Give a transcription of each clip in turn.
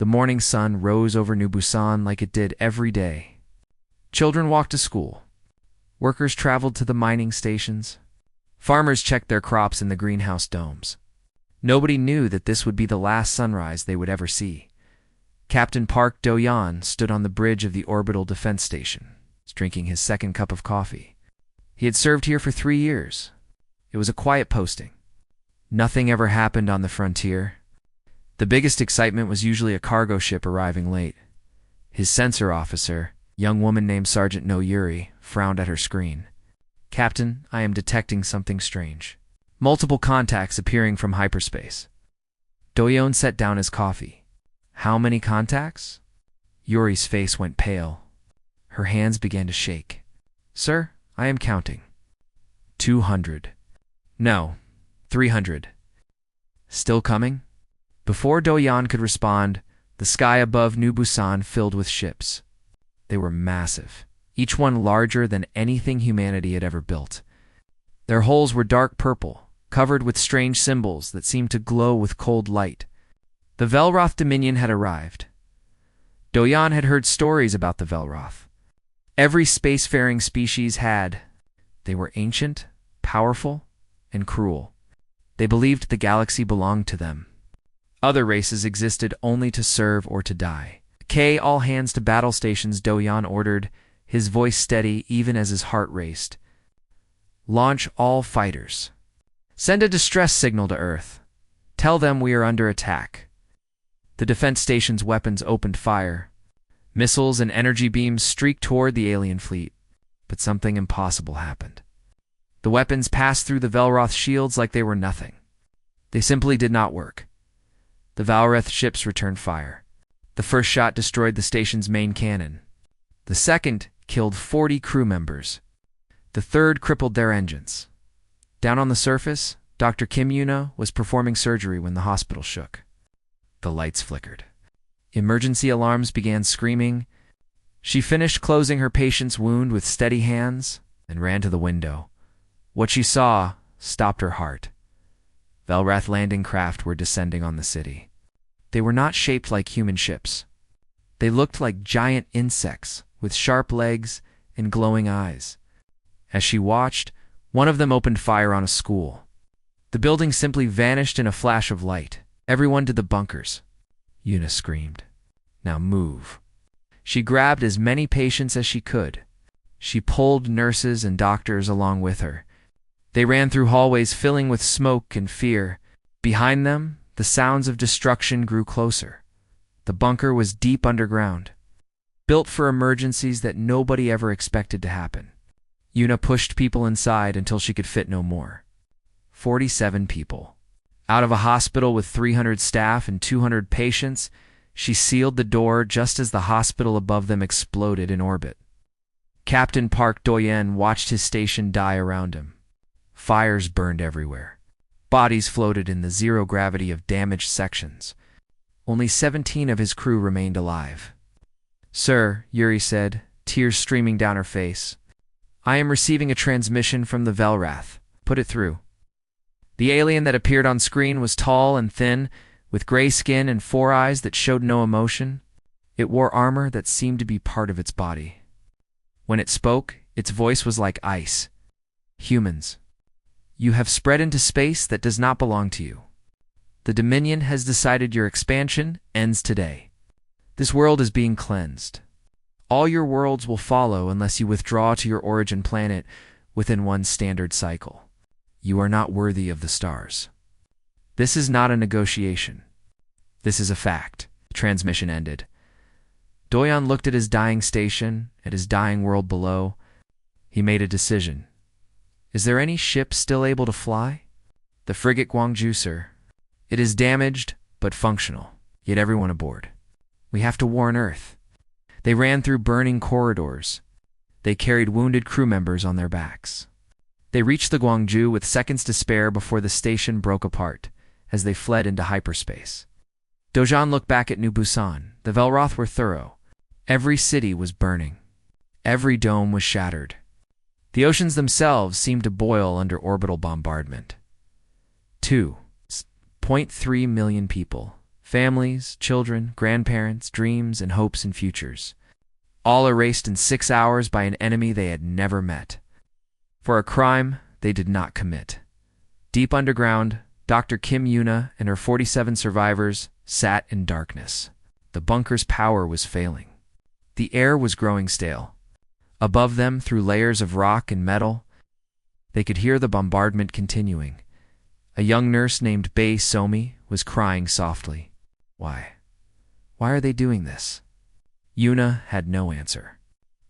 The morning sun rose over New Busan like it did every day. Children walked to school. Workers traveled to the mining stations. Farmers checked their crops in the greenhouse domes. Nobody knew that this would be the last sunrise they would ever see. Captain Park Do-yeon stood on the bridge of the orbital defense station, drinking his second cup of coffee. He had served here for 3 years. It was a quiet posting. Nothing ever happened on the frontier. The biggest excitement was usually a cargo ship arriving late. His censor officer, young woman named Sergeant No Yuri, frowned at her screen. "Captain, I am detecting something strange. Multiple contacts appearing from hyperspace." Do-yeon set down his coffee. "How many contacts?" Yuri's face went pale. Her hands began to shake. "Sir, I am counting." 200. "No, 300. "Still coming?" Before Do-yeon could respond, the sky above New Busan filled with ships. They were massive, each one larger than anything humanity had ever built. Their hulls were dark purple, covered with strange symbols that seemed to glow with cold light. The Velroth Dominion had arrived. Do-yeon had heard stories about the Velroth. Every spacefaring species had. They were ancient, powerful, and cruel. They believed the galaxy belonged to them. Other races existed only to serve or to die. All hands to battle stations, Do-yeon ordered, his voice steady even as his heart raced. "Launch all fighters. Send a distress signal to Earth. Tell them we are under attack." The defense station's weapons opened fire. Missiles and energy beams streaked toward the alien fleet. But something impossible happened. The weapons passed through the Velroth shields like they were nothing. They simply did not work. The Valreth ships returned fire. The first shot destroyed the station's main cannon. The second killed 40 crew members. The third crippled their engines. Down on the surface, Dr. Kim Yuna was performing surgery when the hospital shook. The lights flickered. Emergency alarms began screaming. She finished closing her patient's wound with steady hands and ran to the window. What she saw stopped her heart. Velrath landing craft were descending on the city. They were not shaped like human ships. They looked like giant insects with sharp legs and glowing eyes. As she watched, one of them opened fire on a school. The building simply vanished in a flash of light. "Everyone to the bunkers," Yuna screamed. "Now move." She grabbed as many patients as she could. She pulled nurses and doctors along with her. They ran through hallways filling with smoke and fear. Behind them, the sounds of destruction grew closer. The bunker was deep underground, built for emergencies that nobody ever expected to happen. Yuna pushed people inside until she could fit no more. 47 people. Out of a hospital with 300 staff and 200 patients, she sealed the door just as the hospital above them exploded in orbit. Captain Park Do-yeon watched his station die around him. Fires burned everywhere. Bodies floated in the zero gravity of damaged sections. Only 17 of his crew remained alive. "Sir," Yuri said, tears streaming down her face, "I am receiving a transmission from the Velrath. Put it through." The alien that appeared on screen was tall and thin, with gray skin and 4 eyes that showed no emotion. It wore armor that seemed to be part of its body. When it spoke, its voice was like ice. "Humans, you have spread into space that does not belong to you. The Dominion has decided your expansion ends today. This world is being cleansed. All your worlds will follow unless you withdraw to your origin planet within one standard cycle. You are not worthy of the stars. This is not a negotiation. This is a fact." The transmission ended. Do-yeon looked at his dying station, at his dying world below. He made a decision. "Is there any ship still able to fly?" "The frigate Gwangju, sir. It is damaged, but functional. Yet everyone aboard. We have to warn Earth." They ran through burning corridors. They carried wounded crew members on their backs. They reached the Gwangju with seconds to spare before the station broke apart, as they fled into hyperspace. Do-yeon looked back at New Busan. The Velroth were thorough. Every city was burning. Every dome was shattered. The oceans themselves seemed to boil under orbital bombardment. 2.3 million people, Families, children, grandparents, dreams, and hopes and futures. All erased in 6 hours by an enemy they had never met. For a crime they did not commit. Deep underground, Dr. Kim Yuna and her 47 survivors sat in darkness. The bunker's power was failing. The air was growing stale. Above them, through layers of rock and metal, they could hear the bombardment continuing. A young nurse named Bae Somi was crying softly. Why? Why are they doing this? Yuna had no answer.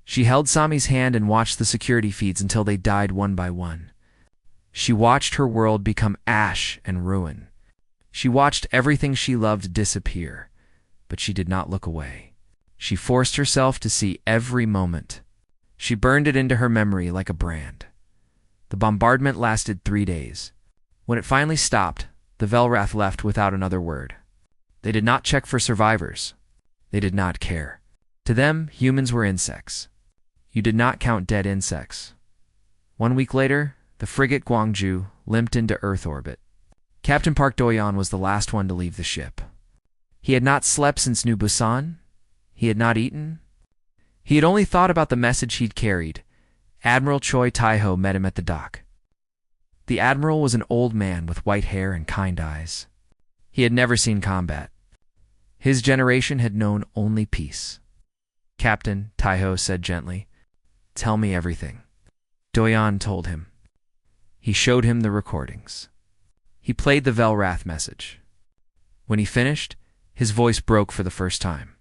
She held Sami's hand and watched the security feeds until they died one by one. She watched her world become ash and ruin. She watched everything she loved disappear, but she did not look away. She forced herself to see every moment. She burned it into her memory like a brand. The bombardment lasted 3 days. When it finally stopped, the Velrath left without another word. They did not check for survivors. They did not care. To them, humans were insects. You did not count dead insects. 1 week later, the frigate Gwangju limped into Earth orbit. Captain Park Doyon was the last one to leave the ship. He had not slept since New Busan. He had not eaten. He had only thought about the message he'd carried. Admiral Choi Tai-ho met him at the dock. The admiral was an old man with white hair and kind eyes. He had never seen combat. His generation had known only peace. Captain, Tai-ho said gently, "Tell me everything." Doyon told him. He showed him the recordings. He played the Velrath message. When he finished, his voice broke for the first time.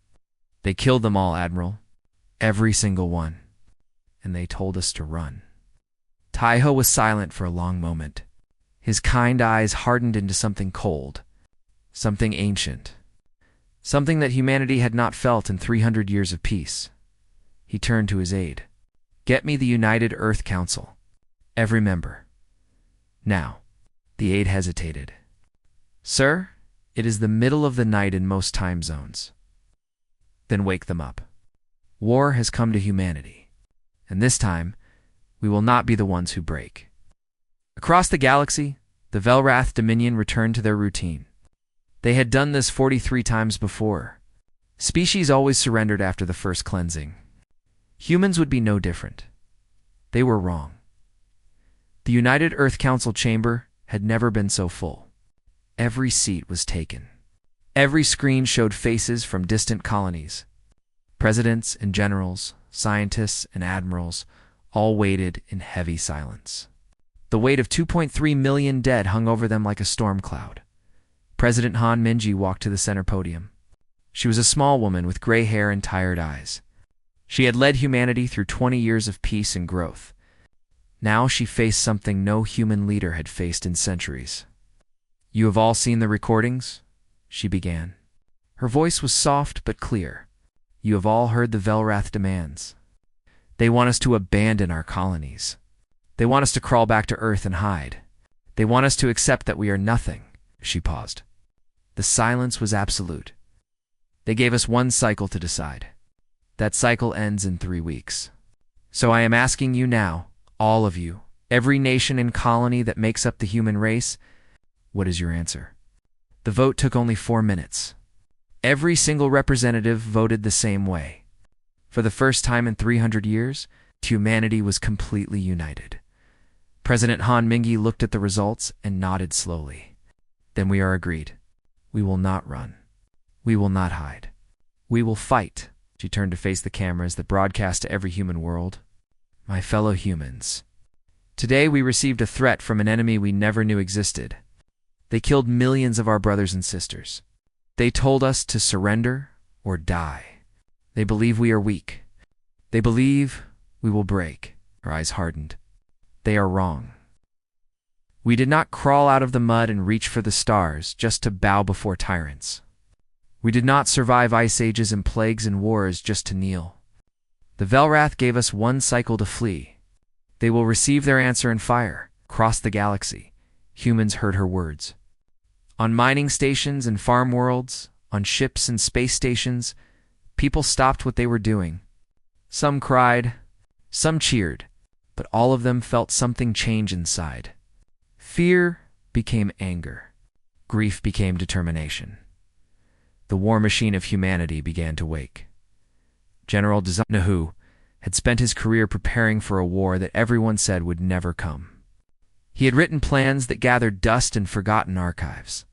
"They killed them all, Admiral. Every single one. And they told us to run." Tai-ho was silent for a long moment. His kind eyes hardened into something cold, something ancient, something that humanity had not felt in 300 years of peace. He turned to his aide. "Get me the United Earth Council. Every member. Now." The aide hesitated. "Sir, it is the middle of the night in most time zones." "Then wake them up. War has come to humanity. And this time, we will not be the ones who break." Across the galaxy, the Velrath Dominion returned to their routine. They had done this 43 times before. Species always surrendered after the first cleansing. Humans would be no different. They were wrong. The United Earth Council chamber had never been so full. Every seat was taken. Every screen showed faces from distant colonies. Presidents and generals, scientists and admirals, all waited in heavy silence. The weight of 2.3 million dead hung over them like a storm cloud. President Han Minji walked to the center podium. She was a small woman with gray hair and tired eyes. She had led humanity through 20 years of peace and growth. Now she faced something no human leader had faced in centuries. "You have all seen the recordings?" she began. Her voice was soft but clear. "You have all heard the Velrath demands. They want us to abandon our colonies. They want us to crawl back to Earth and hide. They want us to accept that we are nothing." She paused. The silence was absolute. "They gave us 1 cycle to decide. That cycle ends in 3 weeks. So I am asking you now, all of you, every nation and colony that makes up the human race, what is your answer?" The vote took only 4 minutes. Every single representative voted the same way. For the first time in 300 years, humanity was completely united. President Han Mingi looked at the results and nodded slowly. "Then we are agreed. We will not run. We will not hide. We will fight." She turned to face the cameras that broadcast to every human world. "My fellow humans, today we received a threat from an enemy we never knew existed. They killed millions of our brothers and sisters. They told us to surrender or die. They believe we are weak. They believe we will break." Her eyes hardened. "They are wrong. We did not crawl out of the mud and reach for the stars just to bow before tyrants. We did not survive ice ages and plagues and wars just to kneel. The Velrath gave us 1 cycle to flee. They will receive their answer in fire, across the galaxy." Humans heard her words. On mining stations and farm worlds, on ships and space stations, people stopped what they were doing. Some cried, some cheered, but all of them felt something change inside. Fear became anger. Grief became determination. The war machine of humanity began to wake. General Nahu had spent his career preparing for a war that everyone said would never come. He had written plans that gathered dust and forgotten archives.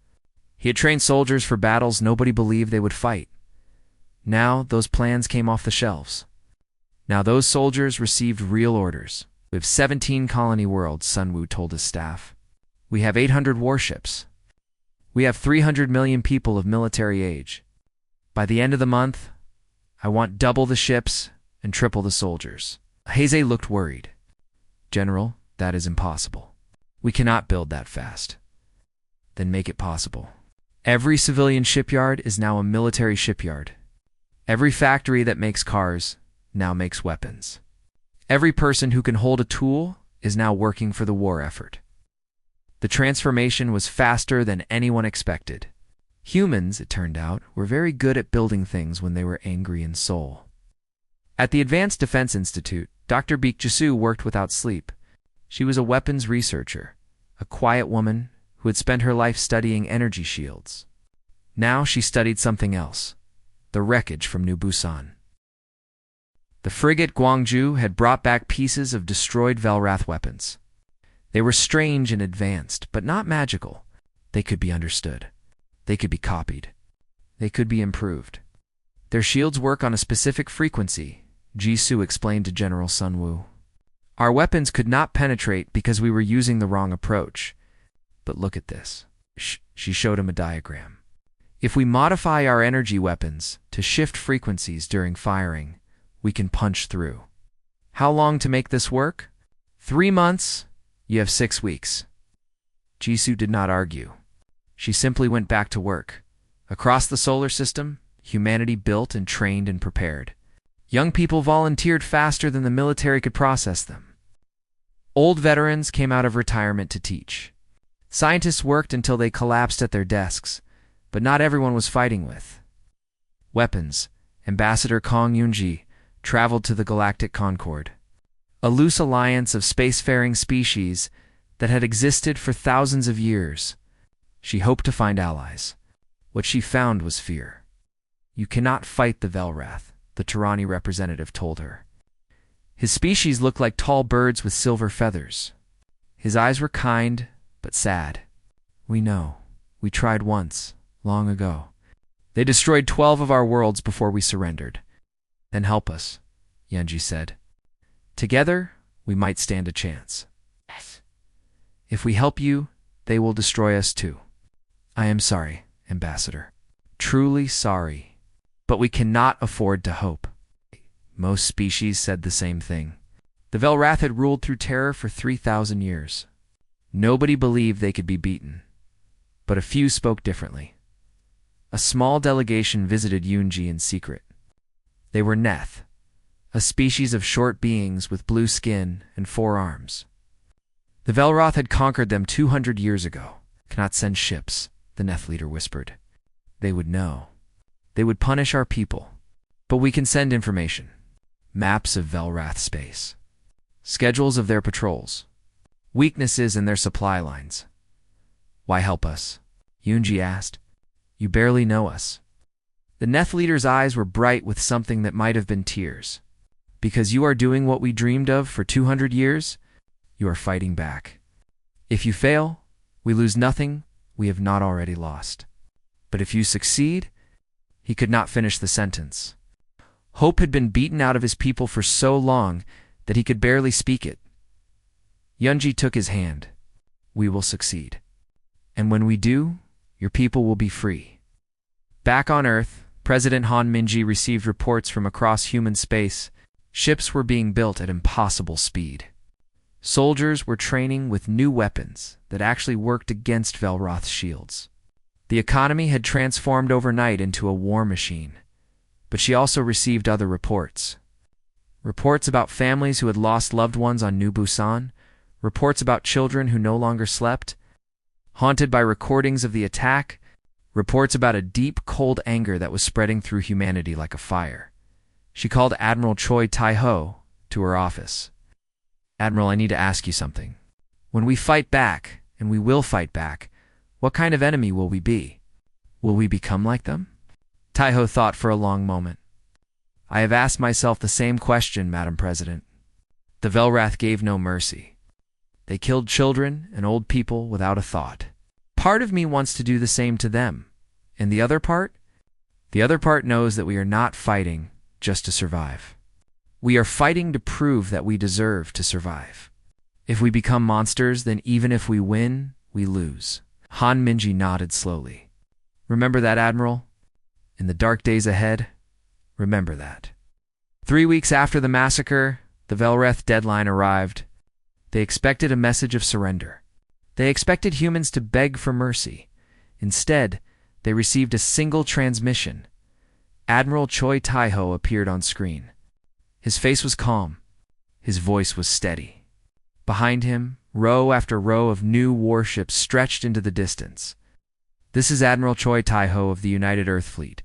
He had trained soldiers for battles nobody believed they would fight. Now those plans came off the shelves. Now those soldiers received real orders. We have 17 colony worlds, Sun Wu told his staff. We have 800 warships. We have 300 million people of military age. By the end of the month, I want double the ships and triple the soldiers. Heze looked worried. General, that is impossible. We cannot build that fast. Then make it possible. Every civilian shipyard is now a military shipyard. Every factory that makes cars now makes weapons. Every person who can hold a tool is now working for the war effort. The transformation was faster than anyone expected. Humans, it turned out, were very good at building things when they were angry in soul. At the Advanced Defense Institute, Dr. Beek Jisu worked without sleep. She was a weapons researcher, a quiet woman who had spent her life studying energy shields. Now she studied something else, the wreckage from New Busan. The frigate Guangzhou had brought back pieces of destroyed Velrath weapons. They were strange and advanced, but not magical. They could be understood. They could be copied. They could be improved. Their shields work on a specific frequency, Jisoo explained to General Sun Wu. Our weapons could not penetrate because we were using the wrong approach. But look at this. She showed him a diagram. If we modify our energy weapons to shift frequencies during firing, we can punch through. How long to make this work? 3 months. You have 6 weeks. Jisoo did not argue. She simply went back to work. Across the solar system, humanity built and trained and prepared. Young people volunteered faster than the military could process them. Old veterans came out of retirement to teach. Scientists worked until they collapsed at their desks, but not everyone was fighting with weapons. Ambassador Kong Yunji traveled to the Galactic Concord, a loose alliance of spacefaring species that had existed for thousands of years. She hoped to find allies. What she found was fear. You cannot fight the Velrath, the Tarani representative told her. His species looked like tall birds with silver feathers. His eyes were kind, but sad. We know. We tried once, long ago. They destroyed 12 of our worlds before we surrendered. Then help us, Yunji said. Together, we might stand a chance. Yes. If we help you, they will destroy us too. I am sorry, Ambassador. Truly sorry. But we cannot afford to hope. Most species said the same thing. The Velrath had ruled through terror for 3,000 years. Nobody believed they could be beaten. But a few spoke differently. A small delegation visited Yunji in secret. They were Neth, a species of short beings with blue skin and 4 arms. The Velrath had conquered them 200 years ago. Cannot send ships, the Neth leader whispered. They would know. They would punish our people. But we can send information. Maps of Velrath space. Schedules of their patrols. Weaknesses in their supply lines. Why help us? Yunji asked. You barely know us. The Neth leader's eyes were bright with something that might have been tears. Because you are doing what we dreamed of for 200 years, you are fighting back. If you fail, we lose nothing we have not already lost. But if you succeed, he could not finish the sentence. Hope had been beaten out of his people for so long that he could barely speak it. Yunji took his hand. We will succeed. And when we do, your people will be free. Back on Earth, President Han Minji received reports from across human space. Ships were being built at impossible speed. Soldiers were training with new weapons that actually worked against Velrath's shields. The economy had transformed overnight into a war machine. But she also received other reports. Reports about families who had lost loved ones on New Busan. Reports about children who no longer slept. Haunted by recordings of the attack. Reports about a deep, cold anger that was spreading through humanity like a fire. She called Admiral Choi Tai-ho to her office. Admiral, I need to ask you something. When we fight back, and we will fight back, what kind of enemy will we be? Will we become like them? Taiho thought for a long moment. I have asked myself the same question, Madam President. The Velrath gave no mercy. They killed children and old people without a thought. Part of me wants to do the same to them. And the other part? The other part knows that we are not fighting just to survive. We are fighting to prove that we deserve to survive. If we become monsters, then even if we win, we lose. Han Minji nodded slowly. Remember that, Admiral? In the dark days ahead, remember that. 3 weeks after the massacre, the Velrath deadline arrived. They expected a message of surrender. They expected humans to beg for mercy. Instead, they received a single transmission. Admiral Choi Taiho appeared on screen. His face was calm. His voice was steady. Behind him, row after row of new warships stretched into the distance. This is Admiral Choi Taiho of the United Earth Fleet.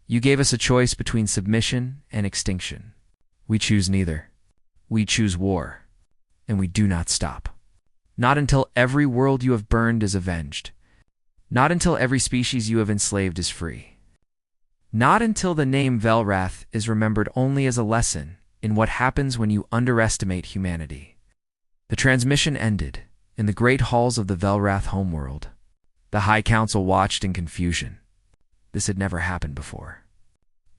You gave us a choice between submission and extinction. We choose neither. We choose war. And we do not stop. Not until every world you have burned is avenged. Not until every species you have enslaved is free. Not until the name Velrath is remembered only as a lesson in what happens when you underestimate humanity. The transmission ended in the great halls of the Velrath homeworld. The High Council watched in confusion. This had never happened before.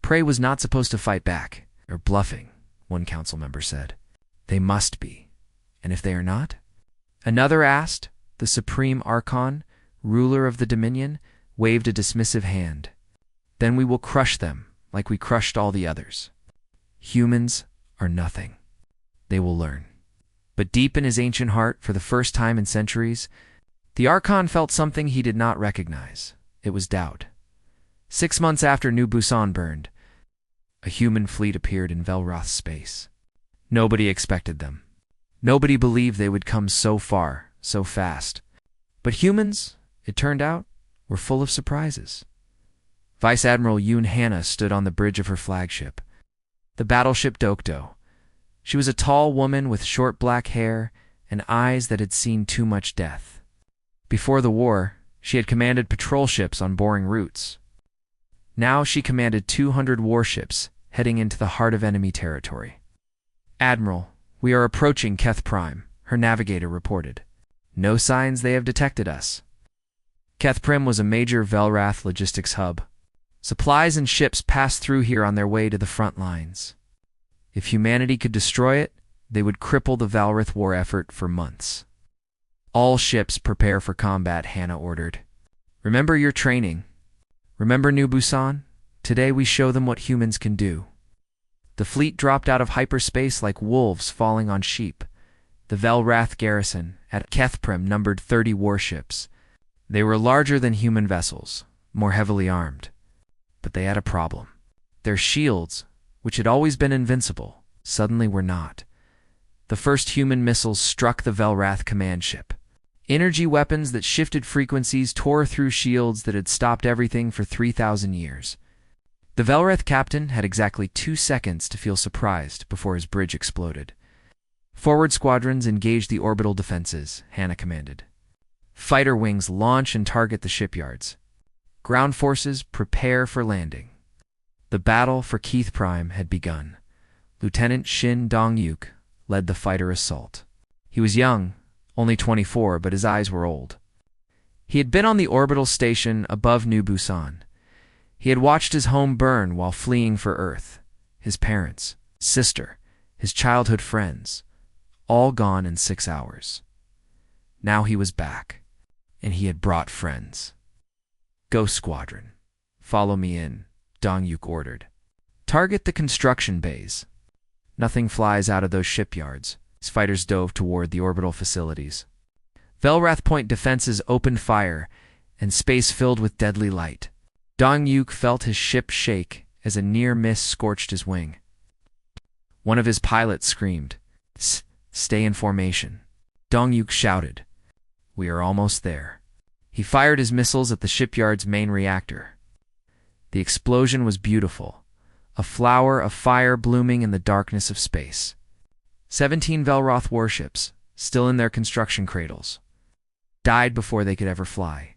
Prey was not supposed to fight back. They're bluffing, one council member said. They must be. And if they are not? Another asked. The Supreme Archon, ruler of the Dominion, waved a dismissive hand. Then we will crush them like we crushed all the others. Humans are nothing. They will learn. But deep in his ancient heart, for the first time in centuries, the Archon felt something he did not recognize. It was doubt. 6 months after New Busan burned, a human fleet appeared in Velroth's space. Nobody expected them. Nobody believed they would come so far, so fast. But humans, it turned out, were full of surprises. Vice Admiral Yoon Hannah stood on the bridge of her flagship, the battleship Dokdo. She was a tall woman with short black hair and eyes that had seen too much death. Before the war, she had commanded patrol ships on boring routes. Now she commanded 200 warships heading into the heart of enemy territory. Admiral, we are approaching Keth Prime, her navigator reported. No signs they have detected us. Keth Prim was a major Velrath logistics hub. Supplies and ships passed through here on their way to the front lines. If humanity could destroy it, they would cripple the Valrath war effort for months. All ships prepare for combat, Hannah ordered. Remember your training. Remember New Busan? Today we show them what humans can do. The fleet dropped out of hyperspace like wolves falling on sheep. The Velrath garrison at Kethprim numbered 30 warships. They were larger than human vessels, more heavily armed. But they had a problem. Their shields, which had always been invincible, suddenly were not. The first human missiles struck the Velrath command ship. Energy weapons that shifted frequencies tore through shields that had stopped everything for 3,000 years. The Velrath captain had exactly 2 seconds to feel surprised before his bridge exploded. Forward squadrons engage the orbital defenses, Hannah commanded. Fighter wings launch and target the shipyards. Ground forces prepare for landing. The battle for Keith Prime had begun. Lieutenant Shin Dong-yuk led the fighter assault. He was young, only 24, but his eyes were old. He had been on the orbital station above New Busan. He had watched his home burn while fleeing for Earth. His parents, sister, his childhood friends, all gone in 6 hours. Now he was back, and he had brought friends. Ghost Squadron, follow me in, Dong-yuk ordered. Target the construction bays. Nothing flies out of those shipyards. His fighters dove toward the orbital facilities. Velrath Point defenses opened fire, and space filled with deadly light. Dong-yuk felt his ship shake as a near miss scorched his wing. One of his pilots screamed, "Stay in formation." Dong-yuk shouted, "We are almost there." He fired his missiles at the shipyard's main reactor. The explosion was beautiful, a flower of fire blooming in the darkness of space. 17 Velroth warships, still in their construction cradles, died before they could ever fly.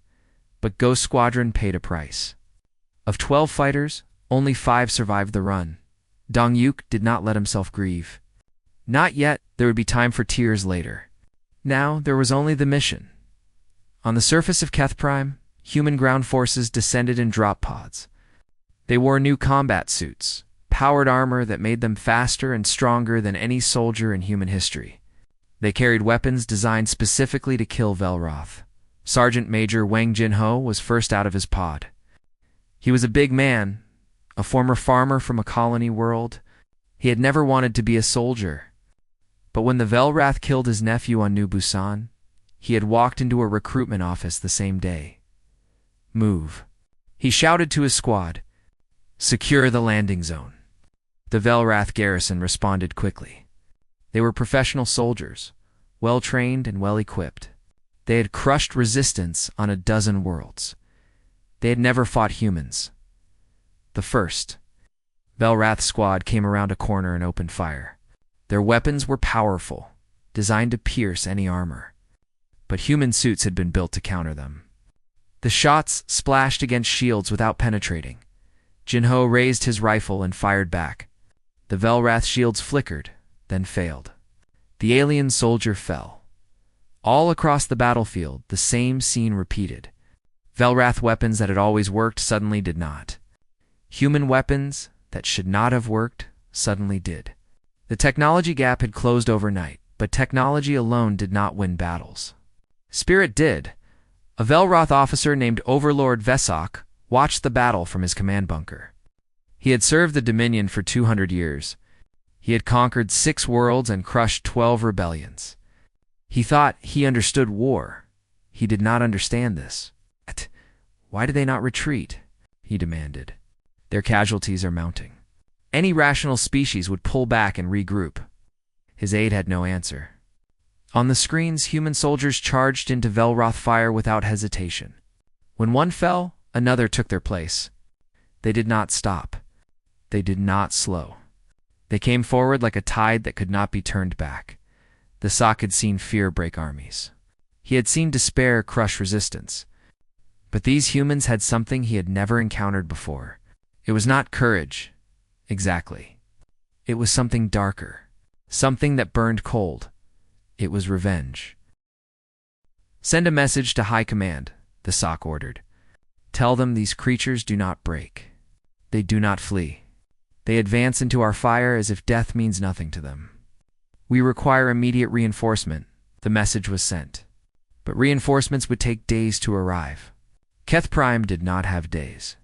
But Ghost Squadron paid a price. Of 12 fighters, only 5 survived the run. Dong Yuk did not let himself grieve. Not yet, there would be time for tears later. Now there was only the mission. On the surface of Keth Prime, human ground forces descended in drop pods. They wore new combat suits, powered armor that made them faster and stronger than any soldier in human history. They carried weapons designed specifically to kill Velroth. Sergeant Major Wang Jinho was first out of his pod. He was a big man, a former farmer from a colony world. He had never wanted to be a soldier. But when the Velrath killed his nephew on New Busan, he had walked into a recruitment office the same day. Move. He shouted to his squad. Secure the landing zone. The Velrath garrison responded quickly. They were professional soldiers, well-trained and well-equipped. They had crushed resistance on a dozen worlds. They had never fought humans. The first Velrath squad came around a corner and opened fire. Their weapons were powerful, designed to pierce any armor. But human suits had been built to counter them. The shots splashed against shields without penetrating. Jinho raised his rifle and fired back. The Velrath shields flickered, then failed. The alien soldier fell. All across the battlefield, the same scene repeated. Velrath weapons that had always worked suddenly did not. Human weapons that should not have worked suddenly did. The technology gap had closed overnight, but technology alone did not win battles. Spirit did. A Velroth officer named Overlord Vesok watched the battle from his command bunker. He had served the Dominion for 200 years. He had conquered 6 worlds and crushed 12 rebellions. He thought he understood war. He did not understand this. Why do they not retreat? He demanded. Their casualties are mounting. Any rational species would pull back and regroup. His aide had no answer. On the screens, human soldiers charged into Velroth fire without hesitation. When one fell, another took their place. They did not stop. They did not slow. They came forward like a tide that could not be turned back. The Sok had seen fear break armies. He had seen despair crush resistance. But these humans had something he had never encountered before. It was not courage, exactly. It was something darker, something that burned cold. It was revenge. Send a message to High Command, the Sok ordered. Tell them these creatures do not break. They do not flee. They advance into our fire as if death means nothing to them. We require immediate reinforcement, the message was sent. But reinforcements would take days to arrive. Keth Prime did not have days.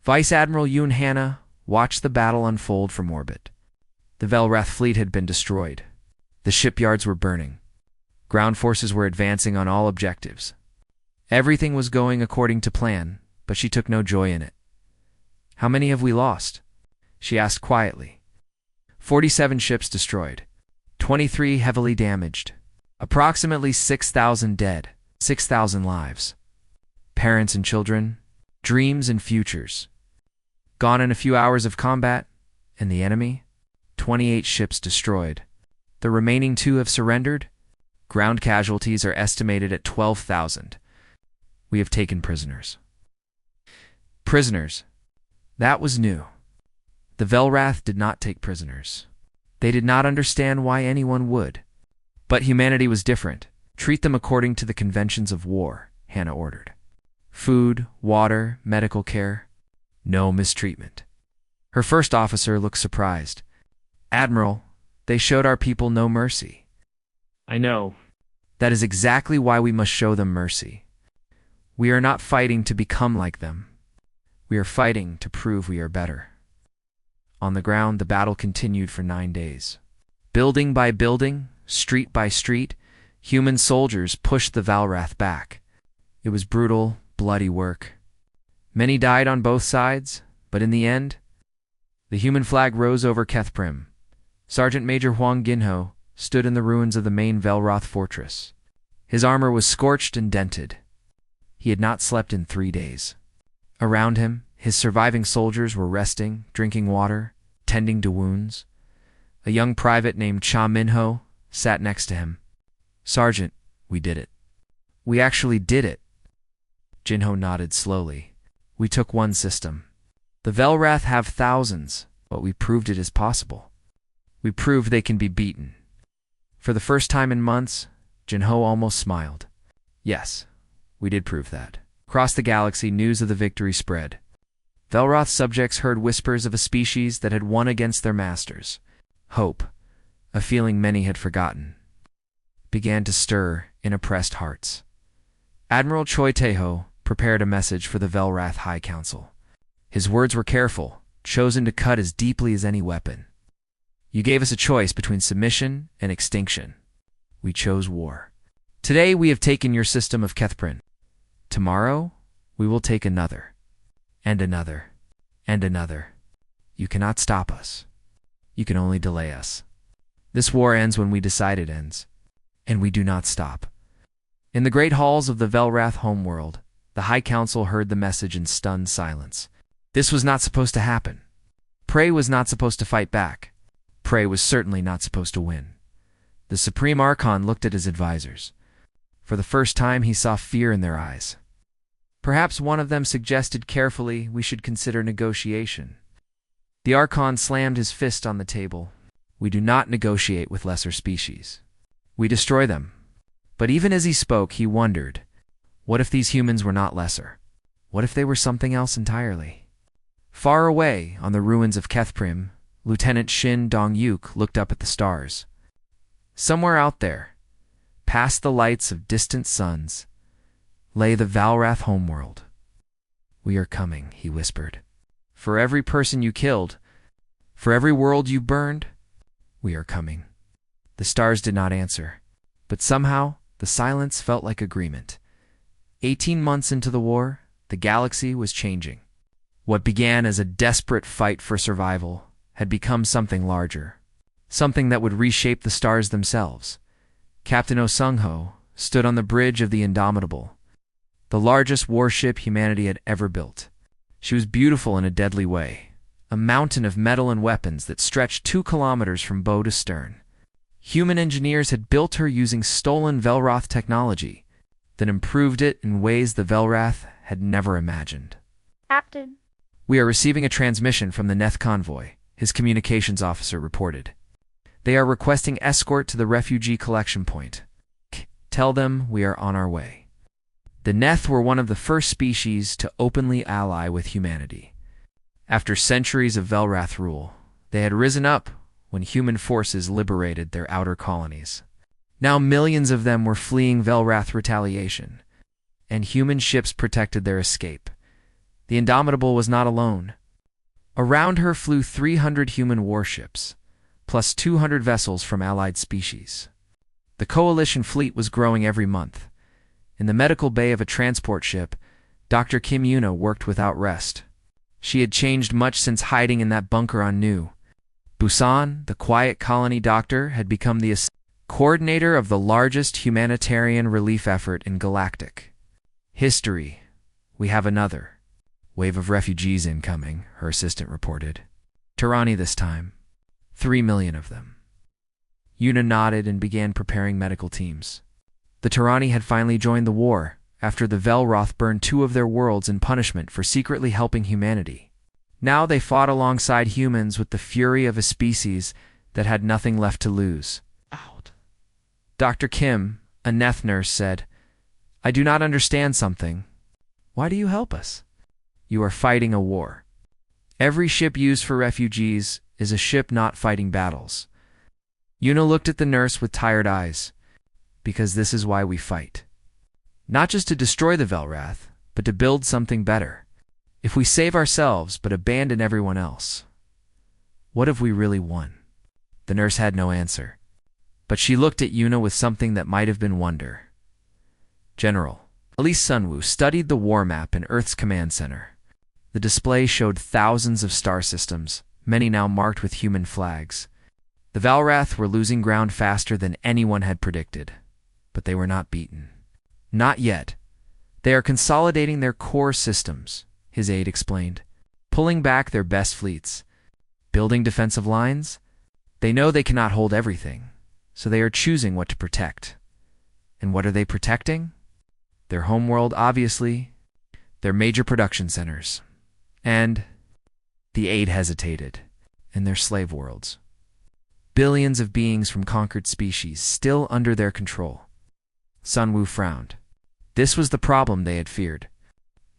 Vice Admiral Yoon Hanna watched the battle unfold from orbit. The Velrath fleet had been destroyed. The shipyards were burning. Ground forces were advancing on all objectives. Everything was going according to plan, but she took no joy in it. How many have we lost? She asked quietly. 47 ships destroyed. 23 heavily damaged. Approximately 6,000 dead. 6,000 lives. Parents and children. Dreams and futures. Gone in a few hours of combat. And the enemy? 28 ships destroyed. The remaining 2 have surrendered. Ground casualties are estimated at 12,000. We have taken prisoners. Prisoners. That was new. The Velrath did not take prisoners. They did not understand why anyone would. But humanity was different. Treat them according to the conventions of war, Hanna ordered. Food, water, medical care. No mistreatment. Her first officer looked surprised. Admiral, they showed our people no mercy. I know. That is exactly why we must show them mercy. We are not fighting to become like them. We are fighting to prove we are better. On the ground, the battle continued for 9 days. Building by building, street by street, human soldiers pushed the Velrath back. It was brutal, bloody work. Many died on both sides, but in the end, the human flag rose over Keth Prim. Sergeant Major Huang Ginho stood in the ruins of the main Velroth fortress. His armor was scorched and dented. He had not slept in 3 days. Around him, his surviving soldiers were resting, drinking water, tending to wounds. A young private named Cha Minho sat next to him. Sergeant, we did it. We actually did it. Jinho nodded slowly. We took one system. The Velrath have thousands, but we proved it is possible. We proved they can be beaten. For the first time in months, Jinho almost smiled. Yes, we did prove that. Across the galaxy, news of the victory spread. Velroth's subjects heard whispers of a species that had won against their masters. Hope, a feeling many had forgotten, began to stir in oppressed hearts. Admiral Choi Taeho prepared a message for the Velrath High Council. His words were careful, chosen to cut as deeply as any weapon. You gave us a choice between submission and extinction. We chose war. Today we have taken your system of Kethprin. Tomorrow we will take another, and another, and another. You cannot stop us. You can only delay us. This war ends when we decide it ends, and we do not stop. In the great halls of the Velrath homeworld, the High Council heard the message in stunned silence. This was not supposed to happen. Prey was not supposed to fight back. Prey was certainly not supposed to win. The Supreme Archon looked at his advisors. For the first time, he saw fear in their eyes. Perhaps one of them suggested carefully we should consider negotiation. The Archon slammed his fist on the table. We do not negotiate with lesser species. We destroy them. But even as he spoke, he wondered, what if these humans were not lesser? What if they were something else entirely? Far away, on the ruins of Kethprim, Lieutenant Shin Dong-yuk looked up at the stars. Somewhere out there, past the lights of distant suns, lay the Velrath homeworld. We are coming, he whispered. For every person you killed, for every world you burned, we are coming. The stars did not answer, but somehow the silence felt like agreement. 18 months into the war, the galaxy was changing. What began as a desperate fight for survival had become something larger, something that would reshape the stars themselves. Captain Oh Sung-ho stood on the bridge of the Indomitable, the largest warship humanity had ever built. She was beautiful in a deadly way, a mountain of metal and weapons that stretched 2 kilometers from bow to stern. Human engineers had built her using stolen Velroth technology that improved it in ways the Velrath had never imagined. Captain. We are receiving a transmission from the Neth convoy, his communications officer reported. They are requesting escort to the refugee collection point. Tell them we are on our way. The Neth were one of the first species to openly ally with humanity. After centuries of Velrath rule, they had risen up when human forces liberated their outer colonies. Now millions of them were fleeing Velrath retaliation, and human ships protected their escape. The Indomitable was not alone. Around her flew 300 human warships, plus 200 vessels from allied species. The coalition fleet was growing every month. In the medical bay of a transport ship, Dr. Kim Yuna worked without rest. She had changed much since hiding in that bunker on Nu. Busan, the quiet colony doctor, had become the coordinator of the largest humanitarian relief effort in Galactic. History. We have another wave of refugees incoming, her assistant reported. Tirani this time. 3 million of them. Yuna nodded and began preparing medical teams. The Tirani had finally joined the war after the Velroth burned 2 of their worlds in punishment for secretly helping humanity. Now they fought alongside humans with the fury of a species that had nothing left to lose. Out. Dr. Kim, a Neth nurse, said, I do not understand something. Why do you help us? You are fighting a war. Every ship used for refugees is a ship not fighting battles. Yuna looked at the nurse with tired eyes. Because this is why we fight. Not just to destroy the Velrath, but to build something better. If we save ourselves but abandon everyone else, what have we really won? The nurse had no answer, but she looked at Yuna with something that might have been wonder. General, Elise Sunwoo studied the war map in Earth's command center. The display showed thousands of star systems, many now marked with human flags. The Velrath were losing ground faster than anyone had predicted, but they were not beaten. Not yet. They are consolidating their core systems, his aide explained, pulling back their best fleets, building defensive lines. They know they cannot hold everything, so they are choosing what to protect. And what are they protecting? Their homeworld, obviously. their major production centers, and the aid hesitated in their slave worlds. Billions of beings from conquered species still under their control. Sun Wu frowned. This was the problem they had feared.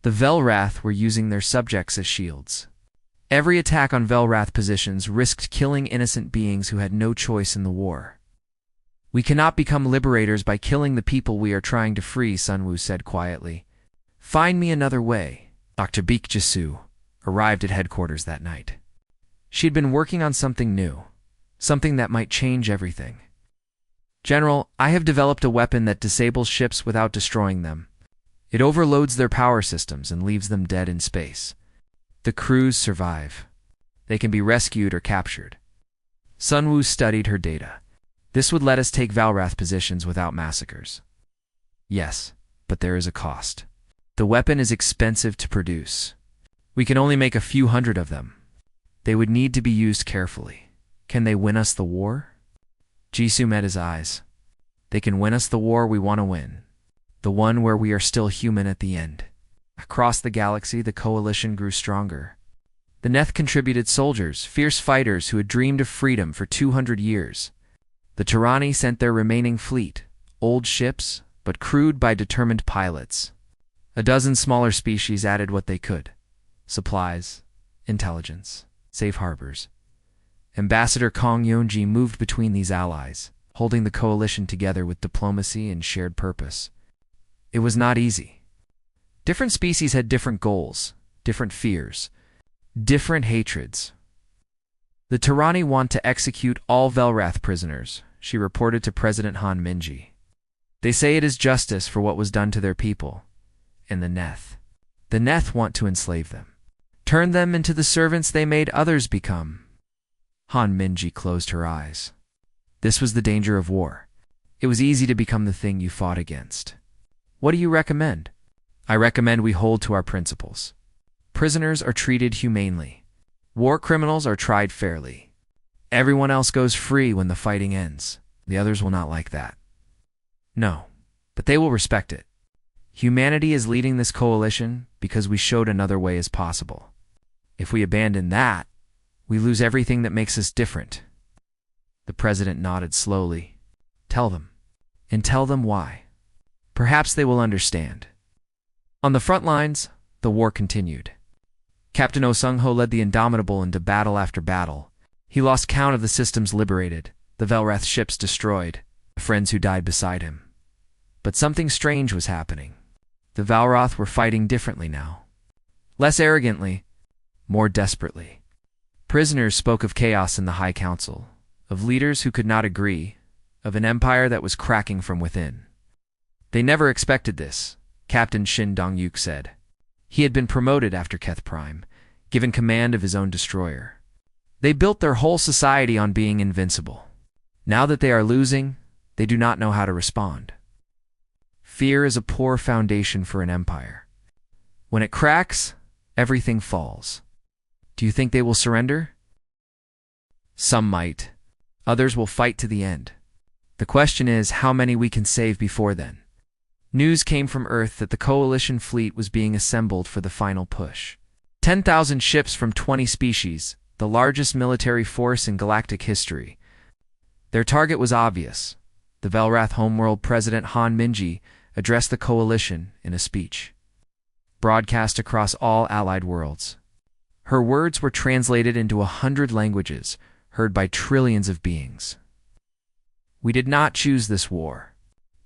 The Velrath were using their subjects as shields. Every attack on Velrath positions risked killing innocent beings who had no choice in the war. We cannot become liberators by killing the people we are trying to free, Sun Wu said quietly. Find me another way. Dr. Beek Jisu arrived at headquarters that night. She'd been working on something new, something that might change everything. General, I have developed a weapon that disables ships without destroying them. It overloads their power systems and leaves them dead in space. The crews survive. They can be rescued or captured. Sun Wu studied her data. This would let us take Velrath positions without massacres. Yes, but there is a cost. The weapon is expensive to produce. We can only make a few hundred of them. They would need to be used carefully. Can they win us the war? Jisoo met his eyes. They can win us the war we want to win. The one where we are still human at the end. Across the galaxy, the coalition grew stronger. The Neth contributed soldiers, fierce fighters who had dreamed of freedom for 200 years. The Tyranni sent their remaining fleet, old ships, but crewed by determined pilots. A dozen smaller species added what they could. Supplies, intelligence, safe harbors. Ambassador Kong Yonji moved between these allies, holding the coalition together with diplomacy and shared purpose. It was not easy. Different species had different goals, different fears, different hatreds. The Tyranni want to execute all Velrath prisoners, she reported to President Han Minji. They say it is justice for what was done to their people. And the Neth want to enslave them. Turn them into the servants they made others become. Han Minji closed her eyes. This was the danger of war. It was easy to become the thing you fought against. What do you recommend? I recommend we hold to our principles. Prisoners are treated humanely. War criminals are tried fairly. Everyone else goes free when the fighting ends. The others will not like that. No, but they will respect it. Humanity is leading this coalition because we showed another way is possible. If we abandon that, we lose everything that makes us different. The president nodded slowly. Tell them. And tell them why. Perhaps they will understand. On the front lines, the war continued. Captain Oh Sung-ho led the Indomitable into battle after battle. He lost count of the systems liberated, the Velrath ships destroyed, the friends who died beside him. But something strange was happening. The Velrath were fighting differently now. Less arrogantly, more desperately. Prisoners spoke of chaos in the High Council, of leaders who could not agree, of an empire that was cracking from within. They never expected this, Captain Shin Dong-yuk said. He had been promoted after Keth Prime, given command of his own destroyer. They built their whole society on being invincible. Now that they are losing, they do not know how to respond. Fear is a poor foundation for an empire. When it cracks, everything falls. Do you think they will surrender? Some might. Others will fight to the end. The question is how many we can save before then. News came from Earth that the coalition fleet was being assembled for the final push. 10,000 ships from 20 species, the largest military force in galactic history. Their target was obvious. The Velrath homeworld President Han Minji addressed the coalition in a speech, broadcast across all allied worlds. Her words were translated into 100 languages, heard by trillions of beings. We did not choose this war.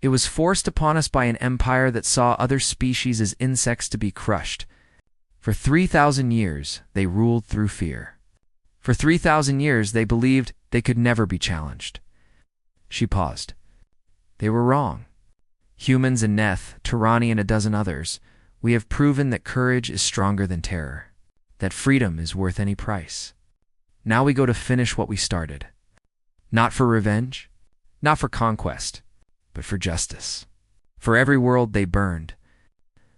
It was forced upon us by an empire that saw other species as insects to be crushed. For 3,000 years, they ruled through fear. For 3,000 years, they believed they could never be challenged. She paused. They were wrong. Humans and Neth, Tyranni and a dozen others, we have proven that courage is stronger than terror, that freedom is worth any price. Now we go to finish what we started. Not for revenge, not for conquest, but for justice. For every world they burned,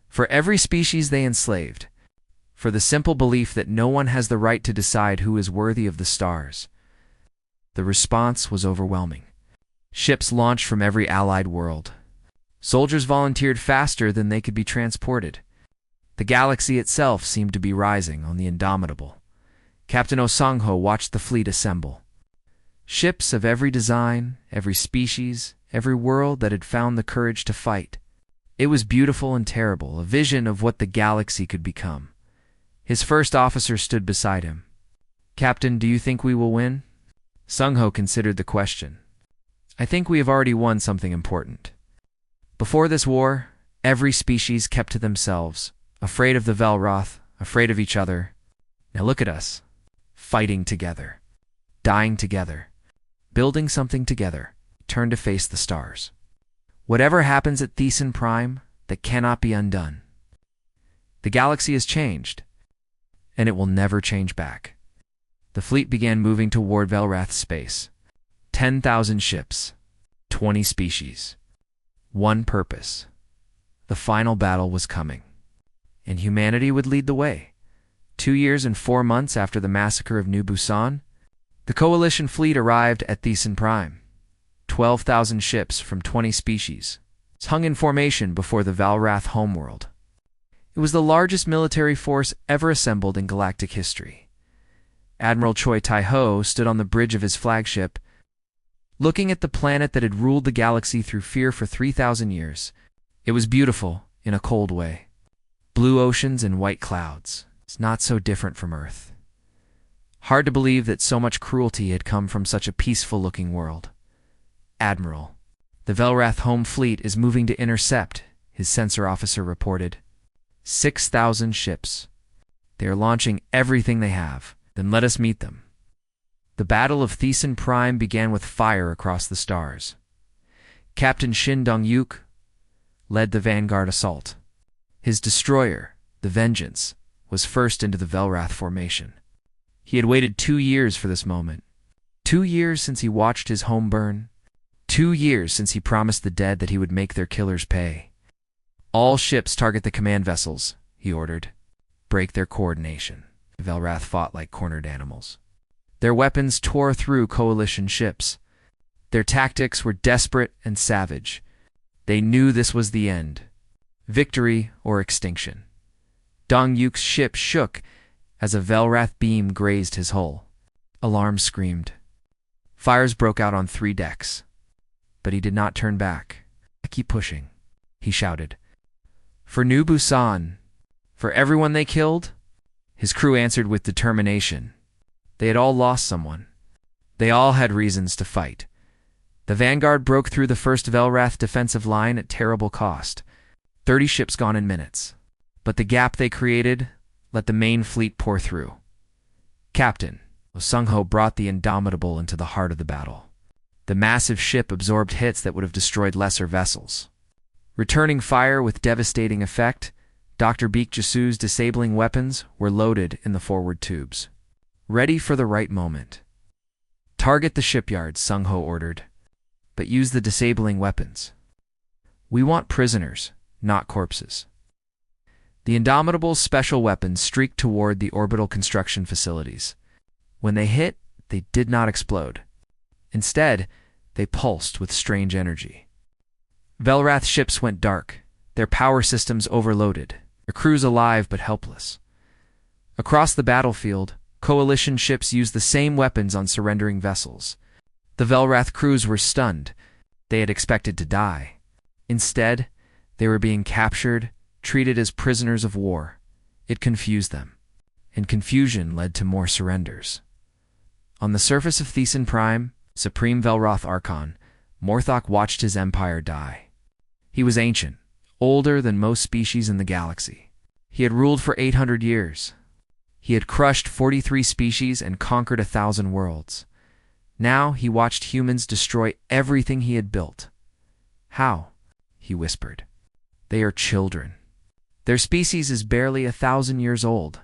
for every species they enslaved, for the simple belief that no one has the right to decide who is worthy of the stars. The response was overwhelming. Ships launched from every allied world. Soldiers volunteered faster than they could be transported. The galaxy itself seemed to be rising on the Indomitable. Captain Osangho watched the fleet assemble. Ships of every design, every species, every world that had found the courage to fight. It was beautiful and terrible, a vision of what the galaxy could become. His first officer stood beside him. "Captain, do you think we will win?" Sungho considered the question. "I think we have already won something important. Before this war, every species kept to themselves, afraid of the Velroth, afraid of each other. Now look at us, fighting together, dying together, building something together, turn to face the stars. Whatever happens at Thesan Prime, that cannot be undone. The galaxy has changed, and it will never change back." The fleet began moving toward Velrath's space. 10,000 ships, 20 species, one purpose. The final battle was coming, and humanity would lead the way. 2 years and 4 months after the massacre of New Busan, the Coalition fleet arrived at Thesan Prime. 12,000 ships from 20 species hung in formation before the Velrath homeworld. It was the largest military force ever assembled in galactic history. Admiral Choi Tai-ho stood on the bridge of his flagship, looking at the planet that had ruled the galaxy through fear for 3,000 years. It was beautiful in a cold way. Blue oceans and white clouds. It's not so different from Earth. Hard to believe that so much cruelty had come from such a peaceful-looking world. "Admiral, the Velrath home fleet is moving to intercept," his sensor officer reported. 6,000 ships. They are launching everything they have. Then let us meet them. The Battle of Thesan Prime began with fire across the stars. Captain Shin Dong-yuk led the vanguard assault. His destroyer, the Vengeance, was first into the Velrath formation. He had waited 2 years for this moment. 2 years since he watched his home burn. 2 years since he promised the dead that he would make their killers pay. "All ships target the command vessels," he ordered. "Break their coordination." The Velrath fought like cornered animals. Their weapons tore through Coalition ships. Their tactics were desperate and savage. They knew this was the end. Victory or extinction. Dong-yuk's ship shook as a Velrath beam grazed his hull. Alarms screamed. Fires broke out on 3 decks. But he did not turn back. "Keep pushing," he shouted. "For New Busan, for everyone they killed?" His crew answered with determination. They had all lost someone. They all had reasons to fight. The vanguard broke through the first Velrath defensive line at terrible cost. 30 ships gone in minutes. But the gap they created let the main fleet pour through. Captain Sungho brought the Indomitable into the heart of the battle. The massive ship absorbed hits that would have destroyed lesser vessels. Returning fire with devastating effect, Dr. Beek Jasu's disabling weapons were loaded in the forward tubes. Ready for the right moment. "Target the shipyards," Sungho ordered, "but use the disabling weapons. We want prisoners, not corpses." The Indomitable's special weapons streaked toward the orbital construction facilities. When they hit, they did not explode. Instead, they pulsed with strange energy. Velrath ships went dark, their power systems overloaded, their crews alive but helpless. Across the battlefield, Coalition ships used the same weapons on surrendering vessels. The Velrath crews were stunned. They had expected to die. Instead, they were being captured, treated as prisoners of war. It confused them, and confusion led to more surrenders. On the surface of Thesan Prime, Supreme Velroth Archon, Morthok watched his empire die. He was ancient, older than most species in the galaxy. He had ruled for 800 years. He had crushed 43 species and conquered 1,000 worlds. Now he watched humans destroy everything he had built. "How?" he whispered. "They are children. Their species is barely 1,000 years old.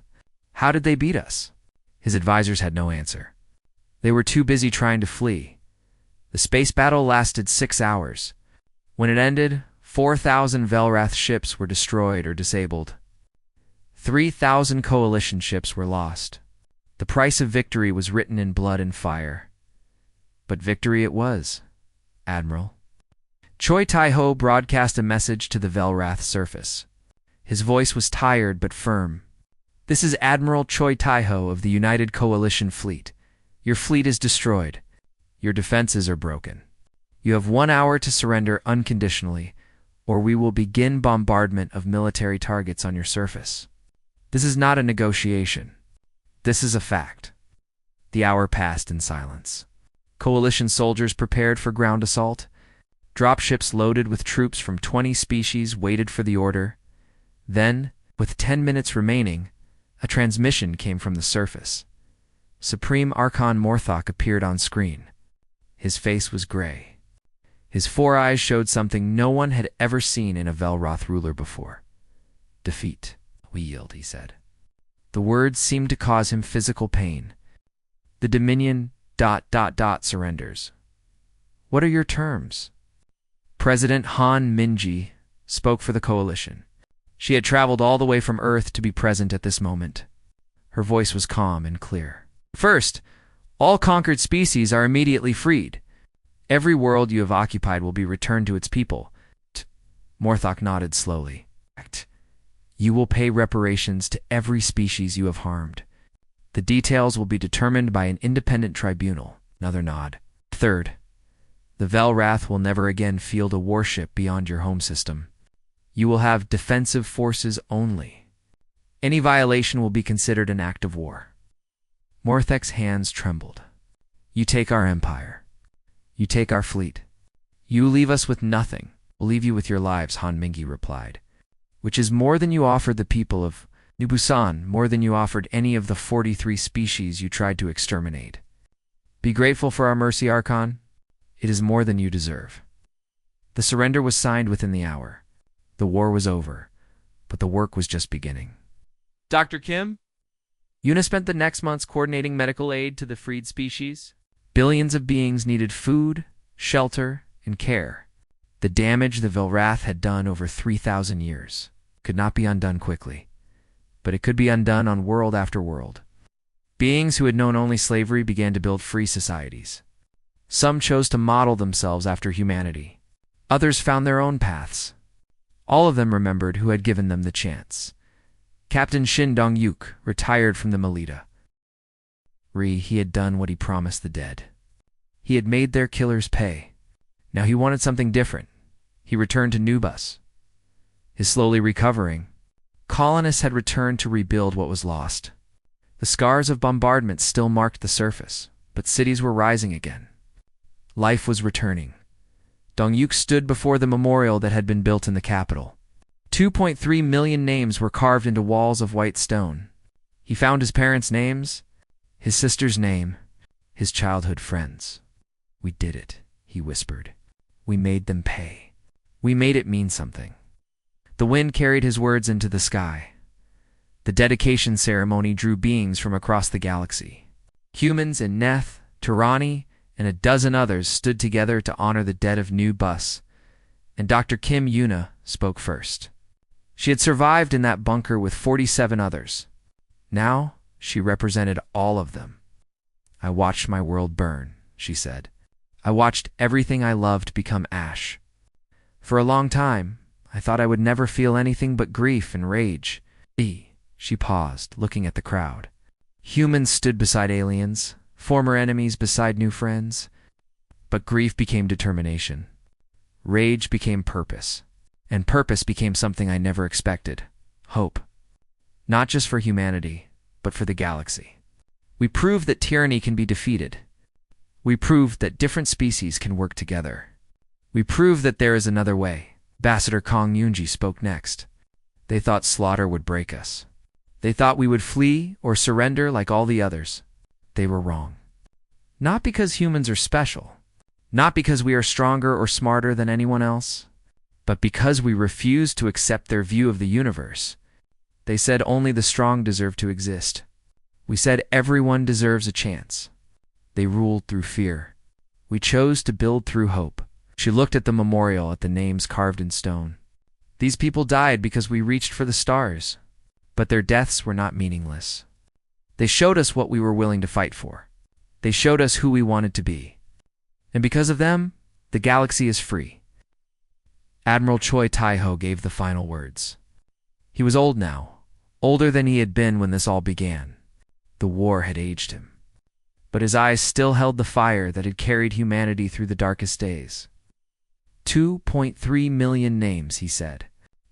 How did they beat us?" His advisors had no answer. They were too busy trying to flee. The space battle lasted 6 hours. When it ended, 4,000 Velrath ships were destroyed or disabled. 3,000 Coalition ships were lost. The price of victory was written in blood and fire. But victory it was, Admiral. Choi Tai-ho broadcast a message to the Velrath surface. His voice was tired but firm. "This is Admiral Choi Taiho of the United Coalition Fleet. Your fleet is destroyed. Your defenses are broken. You have 1 hour to surrender unconditionally, or we will begin bombardment of military targets on your surface." This is not a negotiation. This is a fact. The hour passed in silence. Coalition soldiers prepared for ground assault. Dropships loaded with troops from 20 species waited for the order. Then, with 10 minutes remaining, a transmission came from the surface. Supreme Archon Morthok appeared on screen. His face was gray. His 4 eyes showed something no one had ever seen in a Velroth ruler before. "Defeat. We yield," he said. The words seemed to cause him physical pain. "The Dominion... surrenders. What are your terms?" President Han Minji spoke for the coalition. She had traveled all the way from Earth to be present at this moment. Her voice was calm and clear. "First, all conquered species are immediately freed. Every world you have occupied will be returned to its people." Morthok nodded slowly. "You will pay reparations to every species you have harmed. The details will be determined by an independent tribunal." Another nod. "Third, the Velrath will never again field a warship beyond your home system. You will have defensive forces only. Any violation will be considered an act of war." Morthek's hands trembled. "You take our empire. You take our fleet. You leave us with nothing. We'll leave you with your lives," Han Mingi replied. "Which is more than you offered the people of New Busan, more than you offered any of the 43 species you tried to exterminate. Be grateful for our mercy, Archon. It is more than you deserve." The surrender was signed within the hour. The war was over, but the work was just beginning. "Dr. Kim?" Yuna spent the next months coordinating medical aid to the freed species. Billions of beings needed food, shelter, and care. The damage the Velrath had done over 3,000 years could not be undone quickly, but it could be undone on world after world. Beings who had known only slavery began to build free societies. Some chose to model themselves after humanity. Others found their own paths. All of them remembered who had given them the chance. Captain Shin Dong-yuk retired from the Melita. He had done what he promised the dead. He had made their killers pay. Now he wanted something different. He returned to Nubus. His slowly recovering, colonists had returned to rebuild what was lost. The scars of bombardment still marked the surface, but cities were rising again. Life was returning. Dong-yuk stood before the memorial that had been built in the capital. 2.3 million names were carved into walls of white stone. He found his parents' names, his sister's name, his childhood friends. "We did it," he whispered. "We made them pay. We made it mean something." The wind carried his words into the sky. The dedication ceremony drew beings from across the galaxy. Humans in Neth, Tirani, and a dozen others stood together to honor the dead of New Bus, and Dr. Kim Yuna spoke first. She had survived in that bunker with 47 others. Now she represented all of them. "I watched my world burn," she said. "I watched everything I loved become ash. For a long time, I thought I would never feel anything but grief and rage." She paused, looking at the crowd. Humans stood beside aliens, former enemies beside new friends. But grief became determination. Rage became purpose. And purpose became something I never expected. Hope. Not just for humanity, but for the galaxy. We proved that tyranny can be defeated. We proved that different species can work together. We proved that there is another way. Ambassador Kong Yunji spoke next. They thought slaughter would break us. They thought we would flee or surrender like all the others. They were wrong. Not because humans are special. Not because we are stronger or smarter than anyone else. But because we refused to accept their view of the universe. They said only the strong deserve to exist. We said everyone deserves a chance. They ruled through fear. We chose to build through hope. She looked at the memorial at the names carved in stone. These people died because we reached for the stars. But their deaths were not meaningless. They showed us what we were willing to fight for. They showed us who we wanted to be. And because of them, the galaxy is free. Admiral Choi Taiho gave the final words. He was old now, older than he had been when this all began. The war had aged him. But his eyes still held the fire that had carried humanity through the darkest days. 2.3 million names, he said.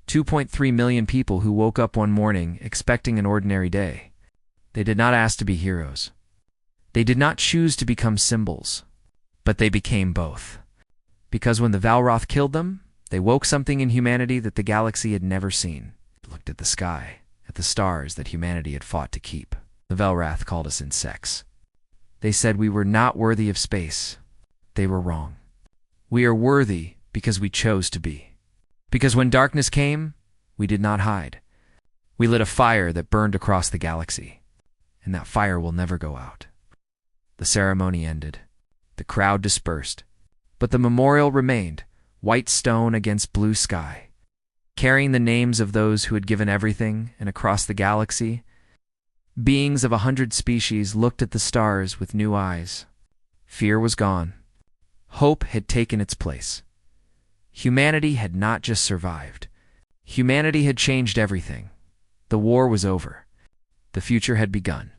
2.3 million people who woke up one morning expecting an ordinary day. They did not ask to be heroes. They did not choose to become symbols, but they became both. Because when the Valroth killed them, they woke something in humanity that the galaxy had never seen. It looked at the sky, at the stars that humanity had fought to keep. The Velrath called us insects. They said we were not worthy of space. They were wrong. We are worthy because we chose to be. Because when darkness came, we did not hide. We lit a fire that burned across the galaxy, and that fire will never go out. The ceremony ended. The crowd dispersed, but the memorial remained, white stone against blue sky. Carrying the names of those who had given everything, and across the galaxy, beings of 100 species looked at the stars with new eyes. Fear was gone. Hope had taken its place. Humanity had not just survived. Humanity had changed everything. The war was over. The future had begun.